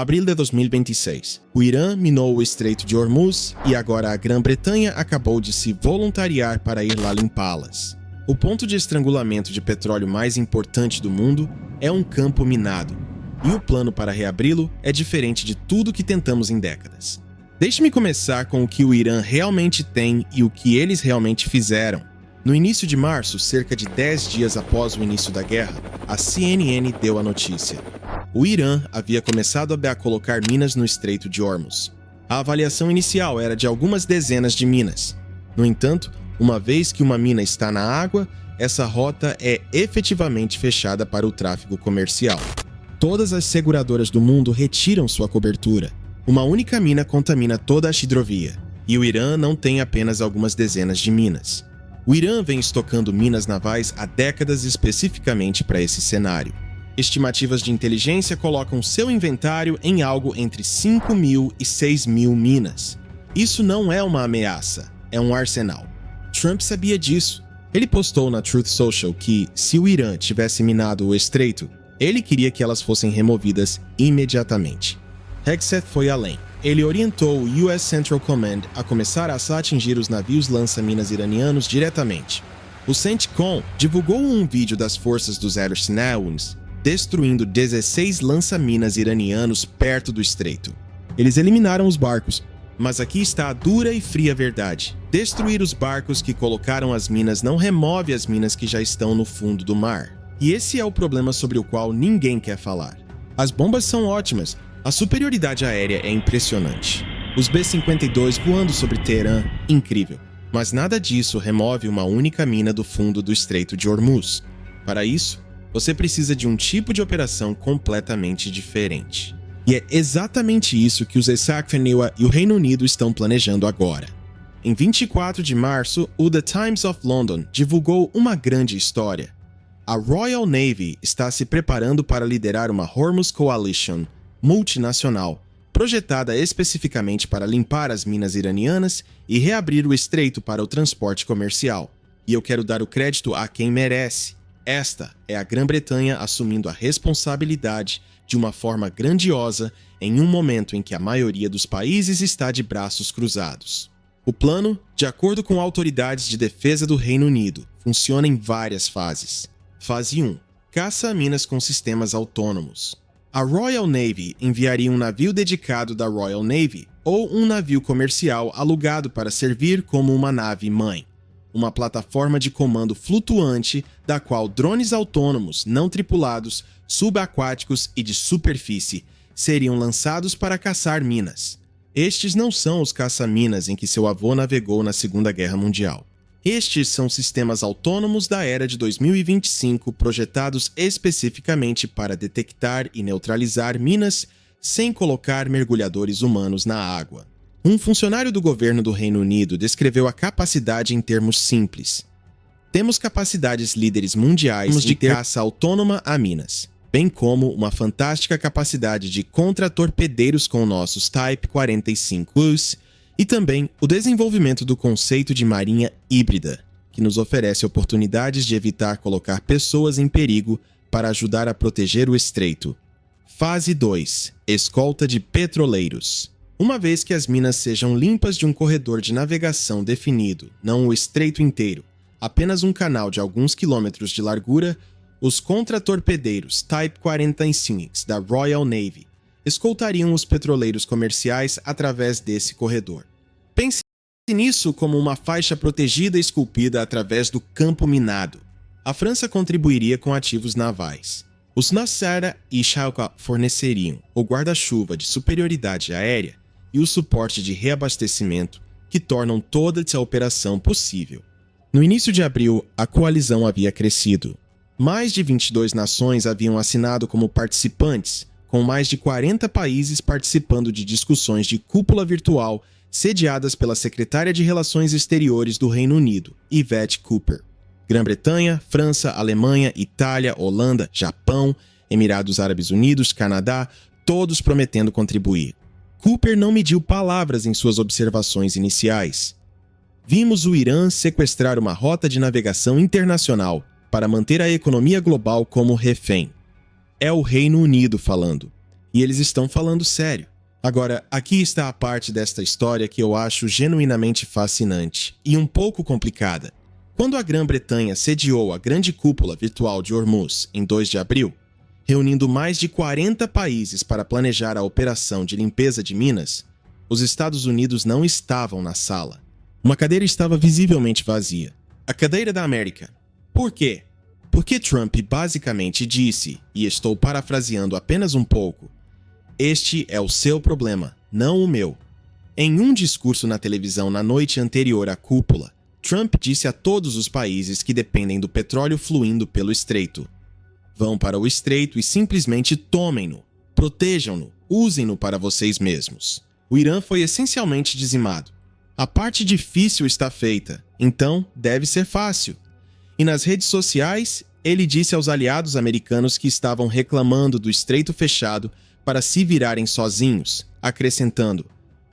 Abril de 2026. O Irã minou o Estreito de Hormuz e agora a Grã-Bretanha acabou de se voluntariar para ir lá limpá-las. O ponto de estrangulamento de petróleo mais importante do mundo é um campo minado, e o plano para reabri-lo é diferente de tudo que tentamos em décadas. Deixe-me começar com o que o Irã realmente tem e o que eles realmente fizeram. No início de março, cerca de 10 dias após o início da guerra, a CNN deu a notícia. O Irã havia começado a colocar minas no Estreito de Hormuz. A avaliação inicial era de algumas dezenas de minas. No entanto, uma vez que uma mina está na água, essa rota é efetivamente fechada para o tráfego comercial. Todas as seguradoras do mundo retiram sua cobertura. Uma única mina contamina toda a hidrovia, e o Irã não tem apenas algumas dezenas de minas. O Irã vem estocando minas navais há décadas especificamente para esse cenário. Estimativas de inteligência colocam seu inventário em algo entre 5.000 e 6.000 minas. Isso não é uma ameaça, é um arsenal. Trump sabia disso. Ele postou na Truth Social que, se o Irã tivesse minado o estreito, ele queria que elas fossem removidas imediatamente. Hegseth foi além. Ele orientou o US Central Command a começar a atingir os navios lança-minas iranianos diretamente. O CENTCOM divulgou um vídeo das forças dos Air-Sinawims destruindo 16 lança-minas iranianos perto do estreito. Eles eliminaram os barcos, mas aqui está a dura e fria verdade. Destruir os barcos que colocaram as minas não remove as minas que já estão no fundo do mar. E esse é o problema sobre o qual ninguém quer falar. As bombas são ótimas. A superioridade aérea é impressionante. Os B-52 voando sobre Teherã, incrível. Mas nada disso remove uma única mina do fundo do Estreito de Hormuz. Para isso, você precisa de um tipo de operação completamente diferente. E é exatamente isso que os Esakfeniwa e o Reino Unido estão planejando agora. Em 24 de março, o The Times of London divulgou uma grande história. A Royal Navy está se preparando para liderar uma Hormuz Coalition multinacional, projetada especificamente para limpar as minas iranianas e reabrir o estreito para o transporte comercial. E eu quero dar o crédito a quem merece. Esta é a Grã-Bretanha assumindo a responsabilidade de uma forma grandiosa em um momento em que a maioria dos países está de braços cruzados. O plano, de acordo com autoridades de defesa do Reino Unido, funciona em várias fases. Fase 1. Caça a minas com sistemas autônomos. A Royal Navy enviaria um navio dedicado da Royal Navy ou um navio comercial alugado para servir como uma nave-mãe. Uma plataforma de comando flutuante da qual drones autônomos não tripulados, subaquáticos e de superfície seriam lançados para caçar minas. Estes não são os caça-minas em que seu avô navegou na Segunda Guerra Mundial. Estes são sistemas autônomos da era de 2025 projetados especificamente para detectar e neutralizar minas sem colocar mergulhadores humanos na água. Um funcionário do governo do Reino Unido descreveu a capacidade em termos simples. Temos capacidades líderes mundiais de caça autônoma a minas, bem como uma fantástica capacidade de contra-torpedeiros com nossos Type 45Us, e também o desenvolvimento do conceito de marinha híbrida, que nos oferece oportunidades de evitar colocar pessoas em perigo para ajudar a proteger o estreito. Fase 2. Escolta de petroleiros. Uma vez que as minas sejam limpas de um corredor de navegação definido, não o estreito inteiro, apenas um canal de alguns quilômetros de largura, os contra-torpedeiros Type 45 da Royal Navy escoltariam os petroleiros comerciais através desse corredor. Pense nisso como uma faixa protegida esculpida através do campo minado. A França contribuiria com ativos navais. Os Nasara e Shauka forneceriam o guarda-chuva de superioridade aérea e o suporte de reabastecimento que tornam toda essa operação possível. No início de abril, a coalizão havia crescido. Mais de 22 nações haviam assinado como participantes, com mais de 40 países participando de discussões de cúpula virtual sediadas pela secretária de Relações Exteriores do Reino Unido, Yvette Cooper. Grã-Bretanha, França, Alemanha, Itália, Holanda, Japão, Emirados Árabes Unidos, Canadá, todos prometendo contribuir. Cooper não mediu palavras em suas observações iniciais. Vimos o Irã sequestrar uma rota de navegação internacional para manter a economia global como refém. É o Reino Unido falando. E eles estão falando sério. Agora, aqui está a parte desta história que eu acho genuinamente fascinante e um pouco complicada. Quando a Grã-Bretanha sediou a grande cúpula virtual de Hormuz em 2 de abril, reunindo mais de 40 países para planejar a operação de limpeza de minas, os Estados Unidos não estavam na sala. Uma cadeira estava visivelmente vazia. A cadeira da América. Por quê? Porque Trump basicamente disse, e estou parafraseando apenas um pouco, "Este é o seu problema, não o meu." Em um discurso na televisão na noite anterior à cúpula, Trump disse a todos os países que dependem do petróleo fluindo pelo estreito: vão para o estreito e simplesmente tomem-no, protejam-no, usem-no para vocês mesmos. O Irã foi essencialmente dizimado. A parte difícil está feita, então deve ser fácil. E nas redes sociais, ele disse aos aliados americanos que estavam reclamando do estreito fechado para se virarem sozinhos, acrescentando: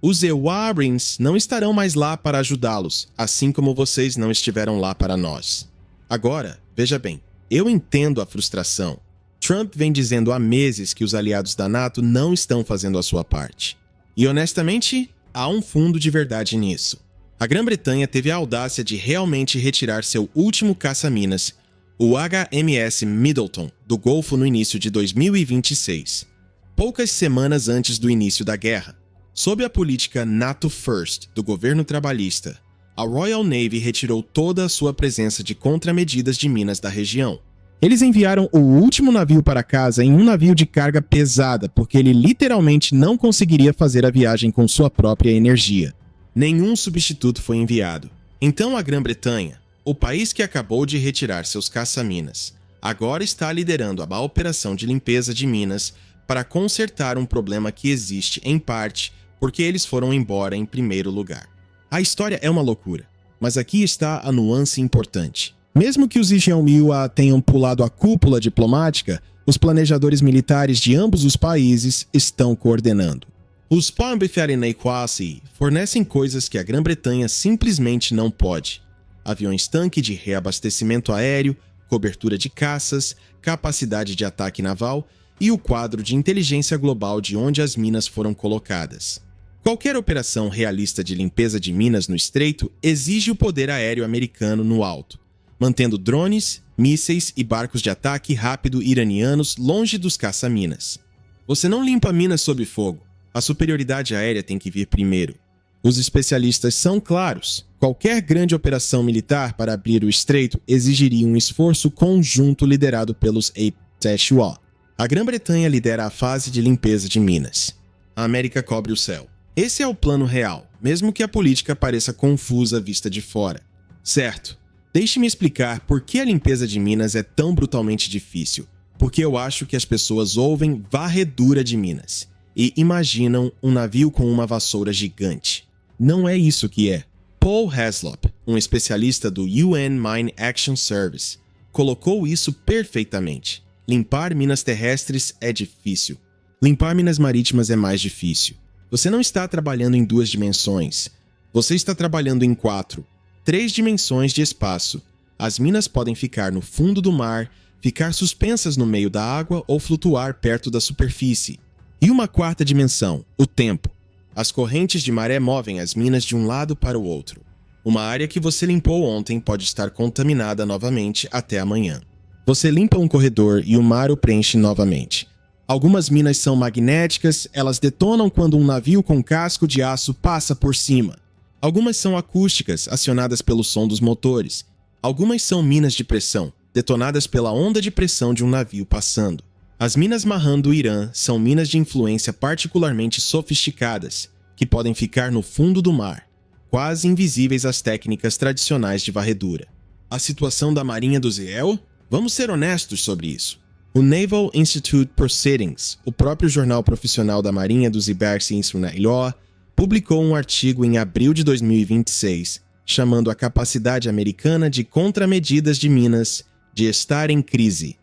"Os Warrens não estarão mais lá para ajudá-los, assim como vocês não estiveram lá para nós." Agora, veja bem, eu entendo a frustração. Trump vem dizendo há meses que os aliados da NATO não estão fazendo a sua parte. E honestamente, há um fundo de verdade nisso. A Grã-Bretanha teve a audácia de realmente retirar seu último caça-minas, o HMS Middleton, do Golfo no início de 2026, poucas semanas antes do início da guerra. Sob a política NATO First do governo trabalhista, a Royal Navy retirou toda a sua presença de contramedidas de minas da região. Eles enviaram o último navio para casa em um navio de carga pesada, porque ele literalmente não conseguiria fazer a viagem com sua própria energia. Nenhum substituto foi enviado. Então a Grã-Bretanha, o país que acabou de retirar seus caça-minas, agora está liderando a operação de limpeza de minas para consertar um problema que existe, em parte, porque eles foram embora em primeiro lugar. A história é uma loucura, mas aqui está a nuance importante. Mesmo que os Ijehmiu tenham pulado a cúpula diplomática, os planejadores militares de ambos os países estão coordenando. Os Parmbefehlenequasi fornecem coisas que a Grã-Bretanha simplesmente não pode: aviões-tanque de reabastecimento aéreo, cobertura de caças, capacidade de ataque naval e o quadro de inteligência global de onde as minas foram colocadas. Qualquer operação realista de limpeza de minas no estreito exige o poder aéreo americano no alto, mantendo drones, mísseis e barcos de ataque rápido iranianos longe dos caça-minas. Você não limpa minas sob fogo. A superioridade aérea tem que vir primeiro. Os especialistas são claros. Qualquer grande operação militar para abrir o estreito exigiria um esforço conjunto liderado pelos APTSUA. A Grã-Bretanha lidera a fase de limpeza de minas. A América cobre o céu. Esse é o plano real, mesmo que a política pareça confusa vista de fora. Certo. Deixe-me explicar por que a limpeza de minas é tão brutalmente difícil. Porque eu acho que as pessoas ouvem varredura de minas e imaginam um navio com uma vassoura gigante. Não é isso que é. Paul Heslop, um especialista do UN Mine Action Service, colocou isso perfeitamente. Limpar minas terrestres é difícil. Limpar minas marítimas é mais difícil. Você não está trabalhando em 2 dimensões. Você está trabalhando em 4, 3 dimensões de espaço. As minas podem ficar no fundo do mar, ficar suspensas no meio da água ou flutuar perto da superfície. E uma 4ª dimensão, o tempo. As correntes de maré movem as minas de um lado para o outro. Uma área que você limpou ontem pode estar contaminada novamente até amanhã. Você limpa um corredor e o mar o preenche novamente. Algumas minas são magnéticas, elas detonam quando um navio com casco de aço passa por cima. Algumas são acústicas, acionadas pelo som dos motores. Algumas são minas de pressão, detonadas pela onda de pressão de um navio passando. As minas Mahan do Irã são minas de influência particularmente sofisticadas, que podem ficar no fundo do mar, quase invisíveis às técnicas tradicionais de varredura. A situação da Marinha do Israel? Vamos ser honestos sobre isso. O Naval Institute Proceedings, o próprio jornal profissional da Marinha dos Israel, publicou um artigo em abril de 2026, chamando a capacidade americana de contramedidas de minas de estar em crise.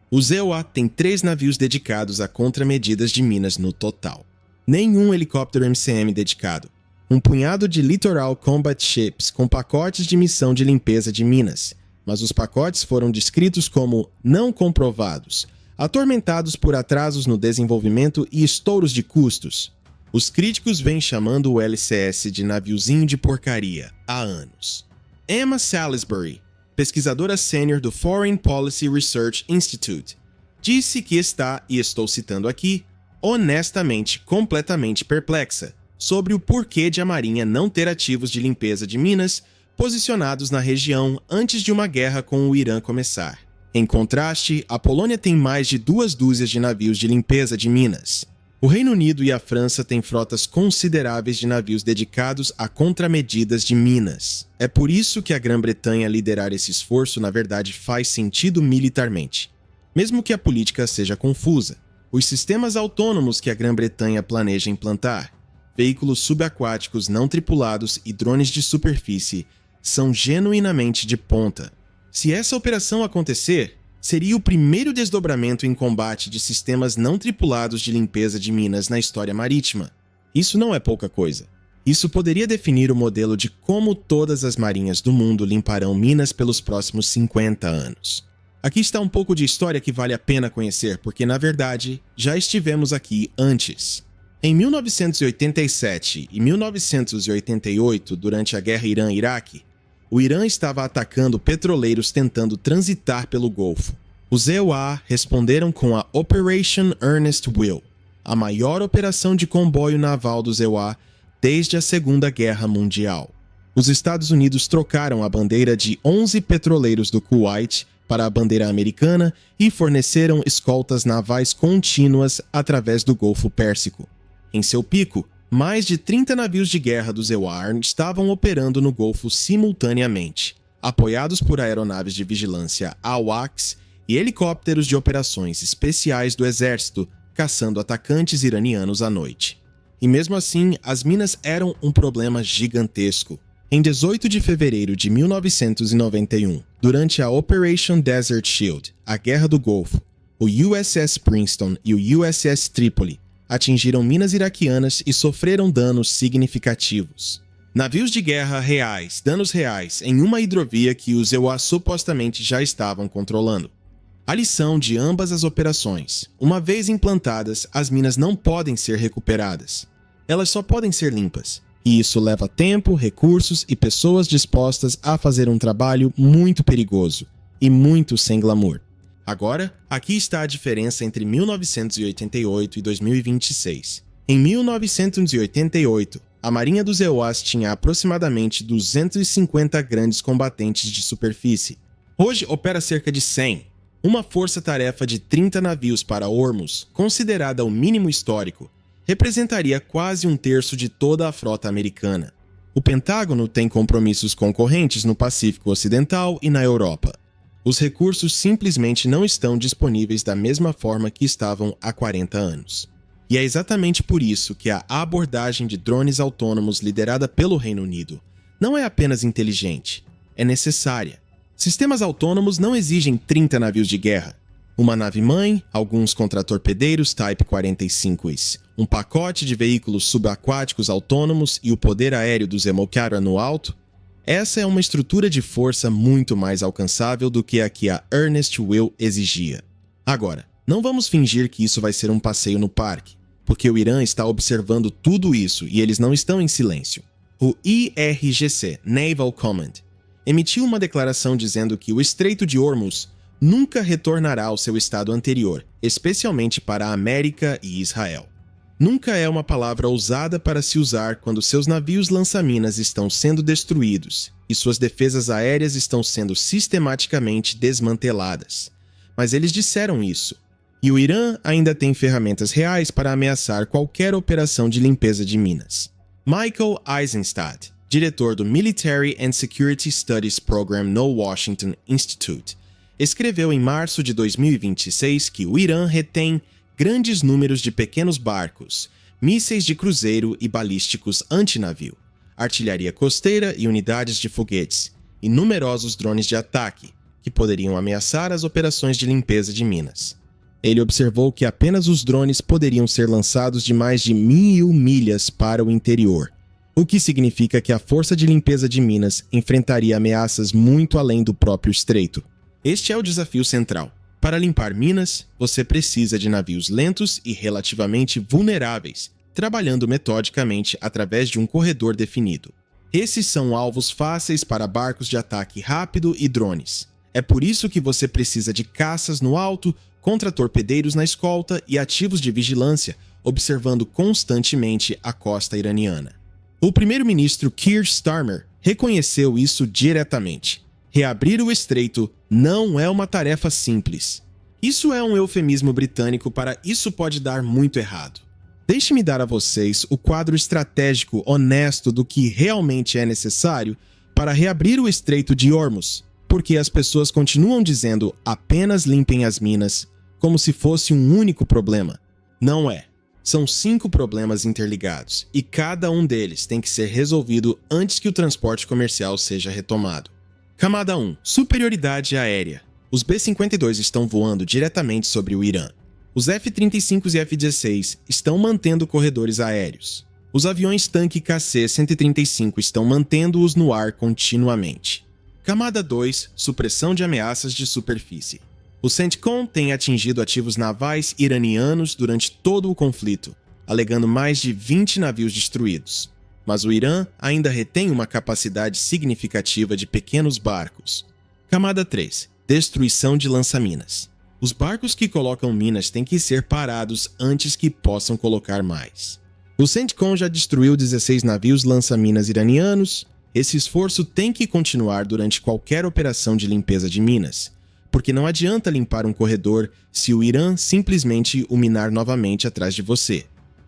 O ZEUA tem 3 navios dedicados a contramedidas de minas no total. Nenhum helicóptero MCM dedicado. Um punhado de Littoral Combat Ships com pacotes de missão de limpeza de minas, mas os pacotes foram descritos como não comprovados, Atormentados por atrasos no desenvolvimento e estouros de custos, os críticos vêm chamando o LCS de naviozinho de porcaria há anos. Emma Salisbury, pesquisadora sênior do Foreign Policy Research Institute, disse que está, e estou citando aqui, honestamente completamente perplexa sobre o porquê de a Marinha não ter ativos de limpeza de minas posicionados na região antes de uma guerra com o Irã começar. Em contraste, a Polônia tem mais de 2 dúzias de navios de limpeza de minas. O Reino Unido e a França têm frotas consideráveis de navios dedicados a contramedidas de minas. É por isso que a Grã-Bretanha liderar esse esforço, na verdade, faz sentido militarmente. Mesmo que a política seja confusa, os sistemas autônomos que a Grã-Bretanha planeja implantar, veículos subaquáticos não tripulados e drones de superfície, são genuinamente de ponta. Se essa operação acontecer, seria o primeiro desdobramento em combate de sistemas não tripulados de limpeza de minas na história marítima. Isso não é pouca coisa. Isso poderia definir o modelo de como todas as marinhas do mundo limparão minas pelos próximos 50 anos. Aqui está um pouco de história que vale a pena conhecer, porque, na verdade, já estivemos aqui antes. Em 1987 e 1988, durante a Guerra Irã-Iraque, o Irã estava atacando petroleiros tentando transitar pelo Golfo. Os EUA responderam com a Operation Earnest Will, a maior operação de comboio naval dos EUA desde a Segunda Guerra Mundial. Os Estados Unidos trocaram a bandeira de 11 petroleiros do Kuwait para a bandeira americana e forneceram escoltas navais contínuas através do Golfo Pérsico. Em seu pico, mais de 30 navios de guerra dos EUA estavam operando no Golfo simultaneamente, apoiados por aeronaves de vigilância AWACS e helicópteros de operações especiais do exército, caçando atacantes iranianos à noite. E mesmo assim, as minas eram um problema gigantesco. Em 18 de fevereiro de 1991, durante a Operation Desert Shield, a Guerra do Golfo, o USS Princeton e o USS Tripoli atingiram minas iraquianas e sofreram danos significativos. Navios de guerra reais, danos reais, em uma hidrovia que os EUA supostamente já estavam controlando. A lição de ambas as operações: uma vez implantadas, as minas não podem ser recuperadas. Elas só podem ser limpas. E isso leva tempo, recursos e pessoas dispostas a fazer um trabalho muito perigoso e muito sem glamour. Agora, aqui está a diferença entre 1988 e 2026. Em 1988, a Marinha dos EUAs tinha aproximadamente 250 grandes combatentes de superfície. Hoje opera cerca de 100. Uma força-tarefa de 30 navios para Hormuz, considerada o mínimo histórico, representaria quase 1/3 de toda a frota americana. O Pentágono tem compromissos concorrentes no Pacífico Ocidental e na Europa. Os recursos simplesmente não estão disponíveis da mesma forma que estavam há 40 anos. E é exatamente por isso que a abordagem de drones autônomos liderada pelo Reino Unido não é apenas inteligente, é necessária. Sistemas autônomos não exigem 30 navios de guerra. Uma nave-mãe, alguns contratorpedeiros Type 45s, um pacote de veículos subaquáticos autônomos e o poder aéreo do Zemolkara no alto. Essa é uma estrutura de força muito mais alcançável do que a Earnest Will exigia. Agora, não vamos fingir que isso vai ser um passeio no parque, porque o Irã está observando tudo isso e eles não estão em silêncio. O IRGC, Naval Command, emitiu uma declaração dizendo que o Estreito de Hormuz nunca retornará ao seu estado anterior, especialmente para a América e Israel. Nunca é uma palavra ousada para se usar quando seus navios lança-minas estão sendo destruídos e suas defesas aéreas estão sendo sistematicamente desmanteladas. Mas eles disseram isso. E o Irã ainda tem ferramentas reais para ameaçar qualquer operação de limpeza de minas. Michael Eisenstadt, diretor do Military and Security Studies Program no Washington Institute, escreveu em março de 2026 que o Irã retém grandes números de pequenos barcos, mísseis de cruzeiro e balísticos antinavio, artilharia costeira e unidades de foguetes, e numerosos drones de ataque, que poderiam ameaçar as operações de limpeza de minas. Ele observou que apenas os drones poderiam ser lançados de mais de 1.000 milhas para o interior, o que significa que a força de limpeza de minas enfrentaria ameaças muito além do próprio estreito. Este é o desafio central. Para limpar minas, você precisa de navios lentos e relativamente vulneráveis, trabalhando metodicamente através de um corredor definido. Esses são alvos fáceis para barcos de ataque rápido e drones. É por isso que você precisa de caças no alto, contra-torpedeiros na escolta e ativos de vigilância, observando constantemente a costa iraniana. O primeiro-ministro Keir Starmer reconheceu isso diretamente. Reabrir o estreito não é uma tarefa simples. Isso é um eufemismo britânico para "isso pode dar muito errado". Deixe-me dar a vocês o quadro estratégico honesto do que realmente é necessário para reabrir o Estreito de Hormuz, porque as pessoas continuam dizendo apenas limpem as minas, como se fosse um único problema. Não é. São 5 problemas interligados, e cada um deles tem que ser resolvido antes que o transporte comercial seja retomado. Camada 1. Superioridade aérea. Os B-52 estão voando diretamente sobre o Irã. Os F-35 e F-16 estão mantendo corredores aéreos. Os aviões tanque KC-135 estão mantendo-os no ar continuamente. Camada 2. Supressão de ameaças de superfície. O CENTCOM tem atingido ativos navais iranianos durante todo o conflito, alegando mais de 20 navios destruídos. Mas o Irã ainda retém uma capacidade significativa de pequenos barcos. Camada 3. Destruição de lança-minas. Os barcos que colocam minas têm que ser parados antes que possam colocar mais. O CENTCOM já destruiu 16 navios lança-minas iranianos. Esse esforço tem que continuar durante qualquer operação de limpeza de minas, porque não adianta limpar um corredor se o Irã simplesmente o minar novamente atrás de você.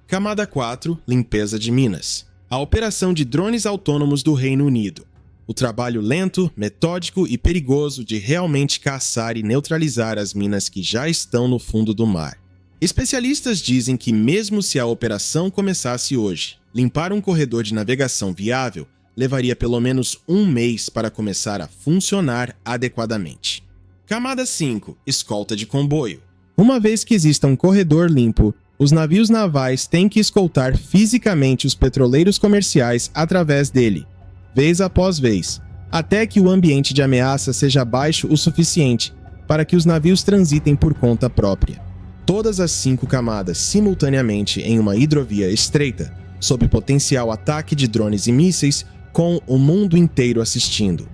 Camada 4. Limpeza de minas. A operação de drones autônomos do Reino Unido. O trabalho lento, metódico e perigoso de realmente caçar e neutralizar as minas que já estão no fundo do mar. Especialistas dizem que mesmo se a operação começasse hoje, limpar um corredor de navegação viável levaria pelo menos 1 mês para começar a funcionar adequadamente. Camada 5. Escolta de comboio. Uma vez que exista um corredor limpo, os navios navais têm que escoltar fisicamente os petroleiros comerciais através dele, vez após vez, até que o ambiente de ameaça seja baixo o suficiente para que os navios transitem por conta própria. Todas as 5 camadas simultaneamente em uma hidrovia estreita, sob potencial ataque de drones e mísseis, com o mundo inteiro assistindo.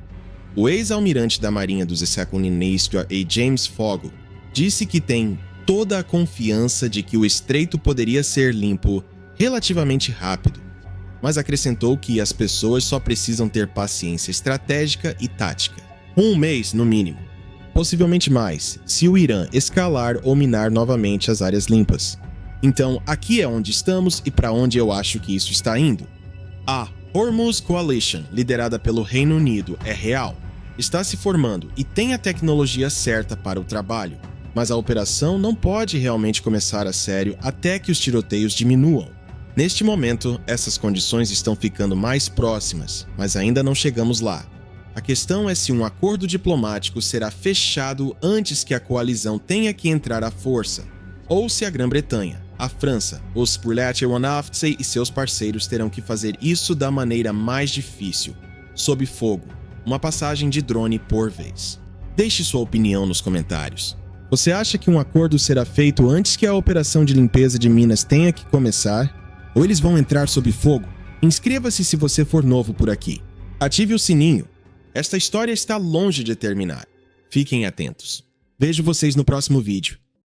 O ex-almirante da Marinha dos Estados Unidos, James Fogle, disse que tem toda a confiança de que o estreito poderia ser limpo relativamente rápido, mas acrescentou que as pessoas só precisam ter paciência estratégica e tática. 1 mês, no mínimo. Possivelmente mais, se o Irã escalar ou minar novamente as áreas limpas. Então, aqui é onde estamos e para onde eu acho que isso está indo. A Hormuz Coalition, liderada pelo Reino Unido, é real. Está se formando e tem a tecnologia certa para o trabalho, mas a operação não pode realmente começar a sério até que os tiroteios diminuam. Neste momento, essas condições estão ficando mais próximas, mas ainda não chegamos lá. A questão é se um acordo diplomático será fechado antes que a coalizão tenha que entrar à força, ou se a Grã-Bretanha, a França, os British Aeronauts e seus parceiros terão que fazer isso da maneira mais difícil, sob fogo, uma passagem de drone por vez. Deixe sua opinião nos comentários. Você acha que um acordo será feito antes que a operação de limpeza de minas tenha que começar? Ou eles vão entrar sob fogo? Inscreva-se se você for novo por aqui. Ative o sininho. Esta história está longe de terminar. Fiquem atentos. Vejo vocês no próximo vídeo.